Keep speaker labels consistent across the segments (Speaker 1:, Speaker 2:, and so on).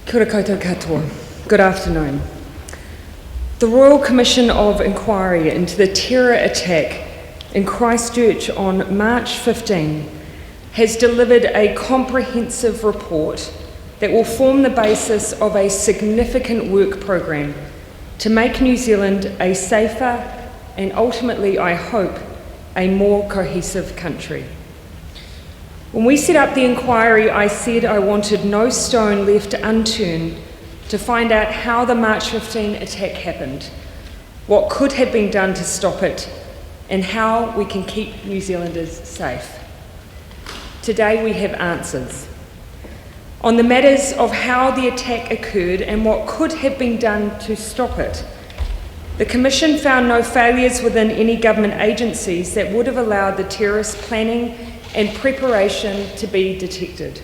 Speaker 1: Kia ora koutou katoa. Good afternoon. The Royal Commission of Inquiry into the terror attack in Christchurch on March 15 has delivered a comprehensive report that will form the basis of a significant work programme to make New Zealand a safer and ultimately, I hope, a more cohesive country. When we set up the inquiry, I said I wanted no stone left unturned to find out how the March 15 attack happened, what could have been done to stop it, and how we can keep New Zealanders safe. Today we have answers. On the matters of how the attack occurred and what could have been done to stop it, the Commission found no failures within any government agencies that would have allowed the terrorist planning and preparation to be detected.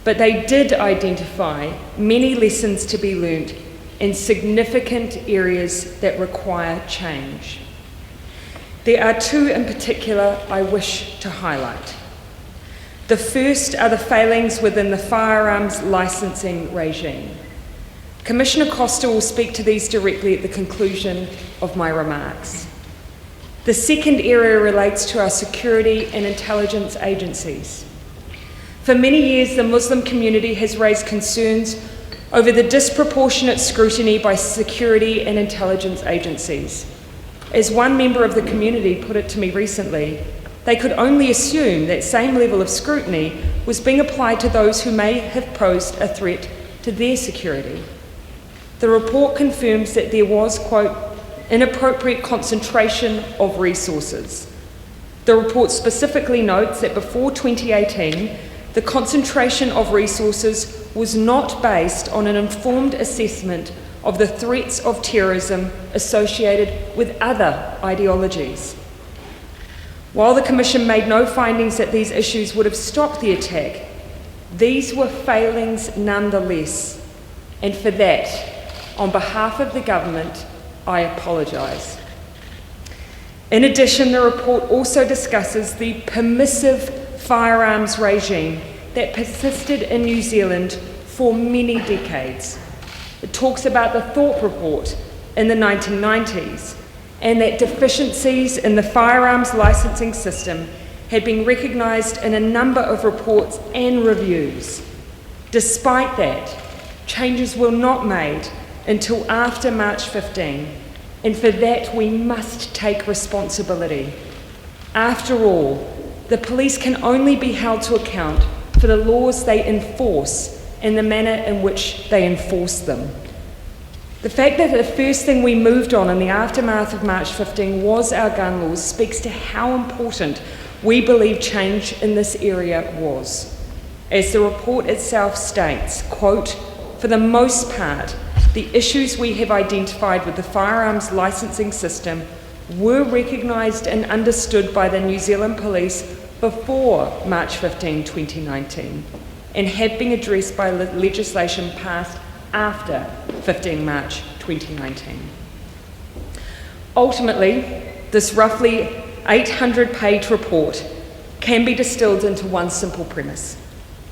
Speaker 1: But they did identify many lessons to be learnt and significant areas that require change. There are two in particular I wish to highlight. The first are the failings within the firearms licensing regime. Commissioner Costa will speak to these directly at the conclusion of my remarks. The second area relates to our security and intelligence agencies. For many years, the Muslim community has raised concerns over the disproportionate scrutiny by security and intelligence agencies. As one member of the community put it to me recently, they could only assume that same level of scrutiny was being applied to those who may have posed a threat to their security. The report confirms that there was, quote, inappropriate concentration of resources. The report specifically notes that before 2018, the concentration of resources was not based on an informed assessment of the threats of terrorism associated with other ideologies. While the Commission made no findings that these issues would have stopped the attack, these were failings nonetheless, and for that, on behalf of the government, I apologise. In addition, the report also discusses the permissive firearms regime that persisted in New Zealand for many decades. It talks about the Thorpe Report in the 1990s and that deficiencies in the firearms licensing system had been recognised in a number of reports and reviews. Despite that, changes were not made until after March 15, and for that we must take responsibility. After all, the police can only be held to account for the laws they enforce and the manner in which they enforce them. The fact that the first thing we moved on in the aftermath of March 15 was our gun laws speaks to how important we believe change in this area was. As the report itself states, quote, for the most part, the issues we have identified with the firearms licensing system were recognised and understood by the New Zealand Police before March 15, 2019, and have been addressed by legislation passed after 15 March 2019. Ultimately, this roughly 800-page report can be distilled into one simple premise.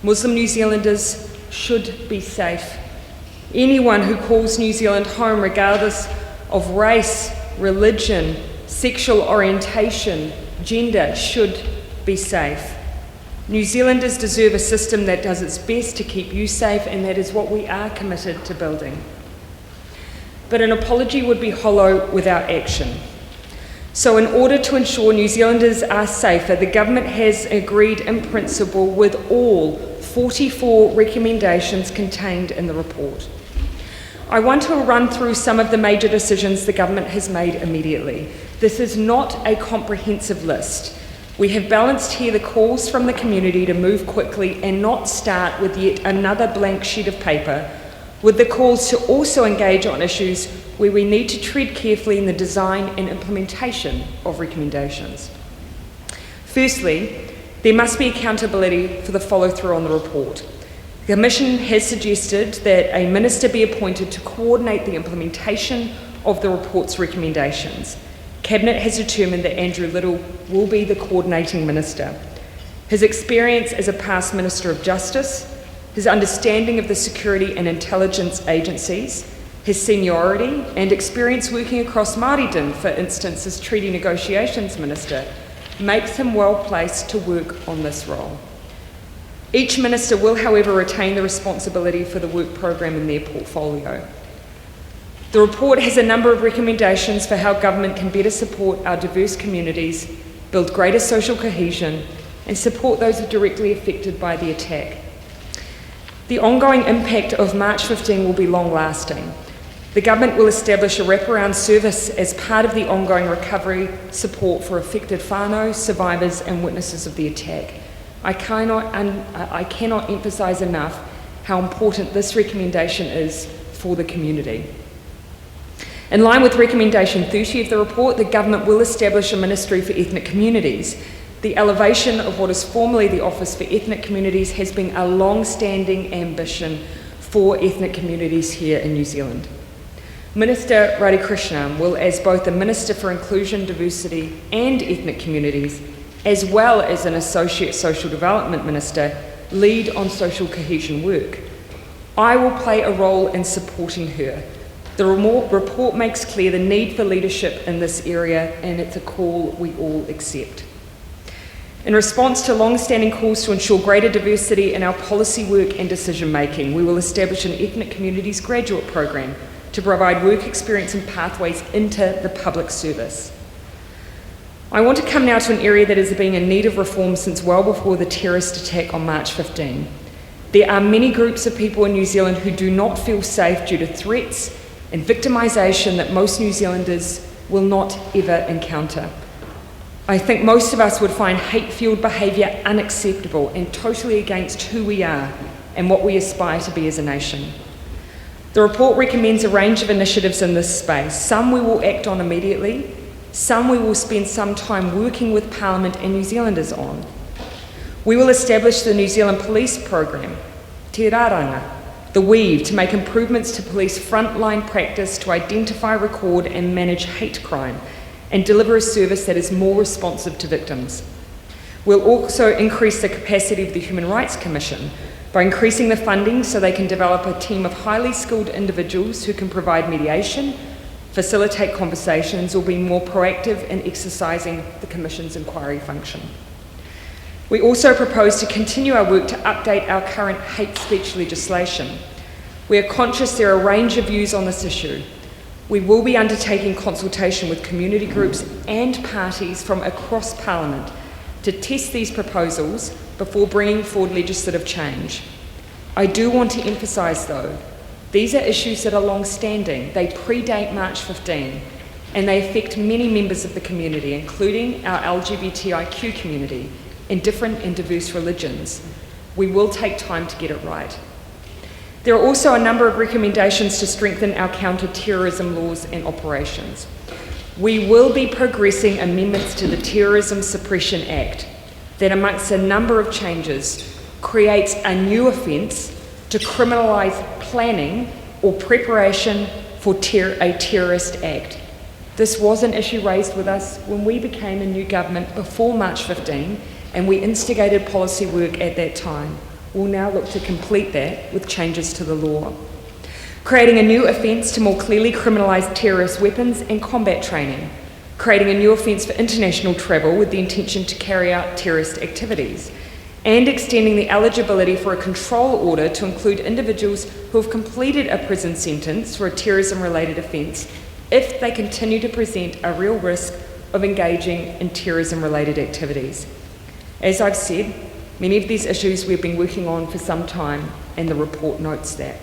Speaker 1: Muslim New Zealanders should be safe. Anyone who calls New Zealand home, regardless of race, religion, sexual orientation, gender, should be safe. New Zealanders deserve a system that does its best to keep you safe, and that is what we are committed to building. But an apology would be hollow without action. So in order to ensure New Zealanders are safer, the government has agreed in principle with all 44 recommendations contained in the report. I want to run through some of the major decisions the government has made immediately. This is not a comprehensive list. We have balanced here the calls from the community to move quickly and not start with yet another blank sheet of paper, with the calls to also engage on issues where we need to tread carefully in the design and implementation of recommendations. Firstly, there must be accountability for the follow-through on the report. The Commission has suggested that a minister be appointed to coordinate the implementation of the report's recommendations. Cabinet has determined that Andrew Little will be the coordinating minister. His experience as a past Minister of Justice, his understanding of the security and intelligence agencies, his seniority and experience working across Māoridom, for instance, as Treaty Negotiations Minister, makes him well placed to work on this role. Each minister will, however, retain the responsibility for the work programme in their portfolio. The report has a number of recommendations for how government can better support our diverse communities, build greater social cohesion, and support those who are directly affected by the attack. The ongoing impact of March 15 will be long-lasting. The government will establish a wraparound service as part of the ongoing recovery support for affected whānau, survivors and witnesses of the attack. I cannot emphasise enough how important this recommendation is for the community. In line with recommendation 30 of the report, the government will establish a ministry for ethnic communities. The elevation of what is formerly the Office for Ethnic Communities has been a long-standing ambition for ethnic communities here in New Zealand. Minister Radhikrishnan will, as both the Minister for Inclusion, Diversity and Ethnic Communities, as well as an Associate Social Development Minister, lead on social cohesion work. I will play a role in supporting her. The report makes clear the need for leadership in this area, and it's a call we all accept. In response to long-standing calls to ensure greater diversity in our policy work and decision-making, we will establish an Ethnic Communities graduate program to provide work experience and pathways into the public service. I want to come now to an area that has been in need of reform since well before the terrorist attack on March 15. There are many groups of people in New Zealand who do not feel safe due to threats and victimisation that most New Zealanders will not ever encounter. I think most of us would find hate-fuelled behaviour unacceptable and totally against who we are and what we aspire to be as a nation. The report recommends a range of initiatives in this space. Some we will act on immediately, some we will spend some time working with Parliament and New Zealanders on. We will establish the New Zealand Police Programme, Te Rāranga, the Weave, to make improvements to police frontline practice to identify, record and manage hate crime and deliver a service that is more responsive to victims. We'll also increase the capacity of the Human Rights Commission by increasing the funding so they can develop a team of highly skilled individuals who can provide mediation, facilitate conversations, or be more proactive in exercising the Commission's inquiry function. We also propose to continue our work to update our current hate speech legislation. We are conscious there are a range of views on this issue. We will be undertaking consultation with community groups and parties from across Parliament to test these proposals before bringing forward legislative change. I do want to emphasise, though, these are issues that are long-standing. They predate March 15, and they affect many members of the community, including our LGBTIQ community and different and diverse religions. We will take time to get it right. There are also a number of recommendations to strengthen our counter-terrorism laws and operations. We will be progressing amendments to the Terrorism Suppression Act that, amongst a number of changes, creates a new offence to criminalise planning or preparation for a terrorist act. This was an issue raised with us when we became a new government before March 15, and we instigated policy work at that time. We'll now look to complete that with changes to the law. Creating a new offence to more clearly criminalise terrorist weapons and combat training. Creating a new offence for international travel with the intention to carry out terrorist activities. And extending the eligibility for a control order to include individuals who have completed a prison sentence for a terrorism-related offence if they continue to present a real risk of engaging in terrorism-related activities. As I've said, many of these issues we've been working on for some time, and the report notes that.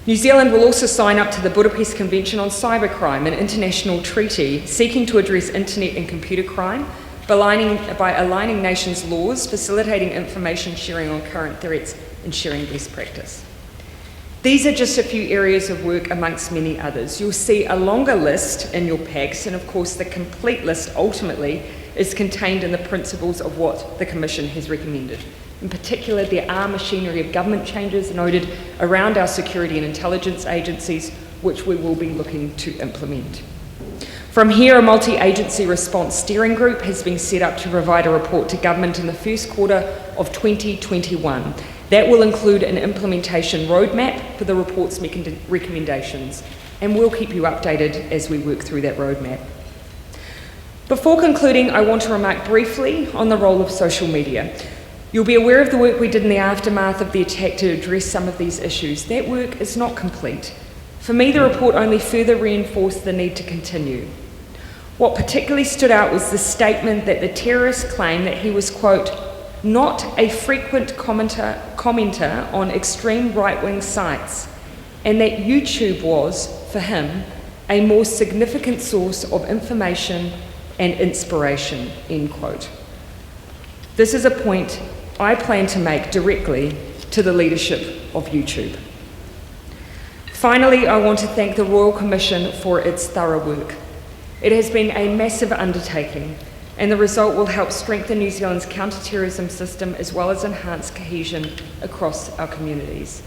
Speaker 1: New Zealand will also sign up to the Budapest Convention on Cybercrime, an international treaty seeking to address internet and computer crime by aligning nations' laws, facilitating information sharing on current threats, and sharing best practice. These are just a few areas of work amongst many others. You'll see a longer list in your packs, and of course the complete list ultimately is contained in the principles of what the Commission has recommended. In particular, there are machinery of government changes noted around our security and intelligence agencies, which we will be looking to implement. From here, a multi-agency response steering group has been set up to provide a report to government in the first quarter of 2021. That will include an implementation roadmap for the report's recommendations, and we'll keep you updated as we work through that roadmap. Before concluding, I want to remark briefly on the role of social media. You'll be aware of the work we did in the aftermath of the attack to address some of these issues. That work is not complete. For me, the report only further reinforced the need to continue. What particularly stood out was the statement that the terrorist claimed that he was, quote, not a frequent commenter on extreme right-wing sites, and that YouTube was, for him, a more significant source of information and inspiration, end quote. This is a point I plan to make directly to the leadership of YouTube. Finally, I want to thank the Royal Commission for its thorough work. It has been a massive undertaking, and the result will help strengthen New Zealand's counter-terrorism system as well as enhance cohesion across our communities.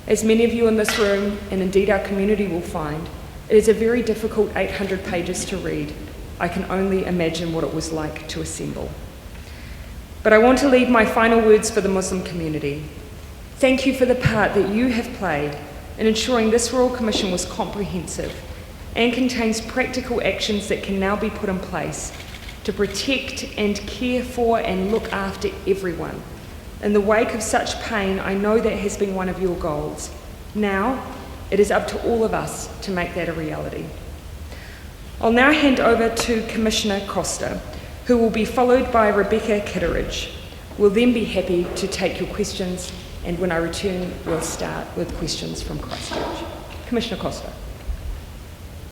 Speaker 1: As many of you in this room, and indeed our community will find, it is a very difficult 800 pages to read. I can only imagine what it was like to assemble. But I want to leave my final words for the Muslim community. Thank you for the part that you have played in ensuring this Royal Commission was comprehensive and contains practical actions that can now be put in place to protect and care for and look after everyone. In the wake of such pain, I know that has been one of your goals. Now, it is up to all of us to make that a reality. I'll now hand over to Commissioner Costa, who will be followed by Rebecca Kitteridge. We'll then be happy to take your questions, and when I return, we'll start with questions from Christchurch. Commissioner Costa.